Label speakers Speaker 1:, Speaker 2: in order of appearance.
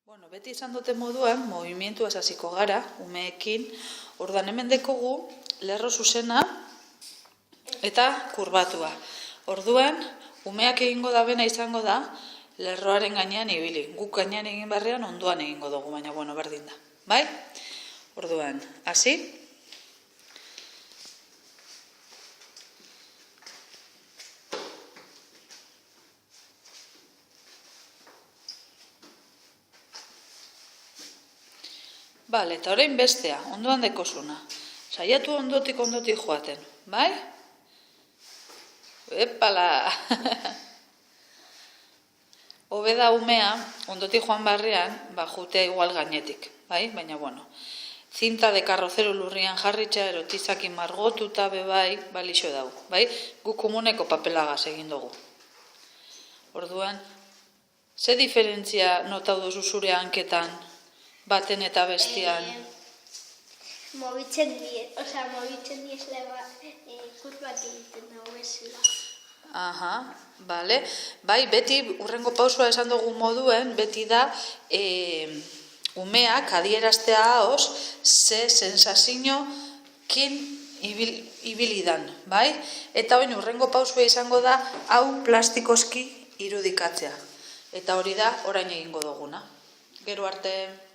Speaker 1: Bueno, beti izan dute moduan, movimentua hasiko gara, umeekin, orduan hemen dekogu, lerro zuzena eta kurbatua. Orduan, umeak egingo da bena izango da, lerroaren gainean ibili. Guk gainean egin barrean ondoan egingo dugu, baina bueno, berdin da. Bai? Orduan, hasi. Bale, eta orain bestea, ondoan dekozuna. Saiatu ondotik joaten, bai? Epala! Hobeda umea, ondotik joan barrean, jutea igual gainetik, bai? Baina, bueno, zinta de karrozero lurrian jarritxa, erotizakin margotuta bebai, balixo dau, bai? Guk komuneko papelagaz egin dugu. Orduan, ze diferentzia notau duzu zure hanketan, baten eta bestian?
Speaker 2: Mobitzen diesela kurbat egiten dago esela.
Speaker 1: Aha, bale. Bai, beti urrengo pausua esan dugu moduen, beti da umeak adieraztea haoz ze sensazioekin ibilidan, bai? Eta oin urrengo pausua izango da hau plastikoski irudikatzea. Eta hori da orain egingo duguna. Gero arte.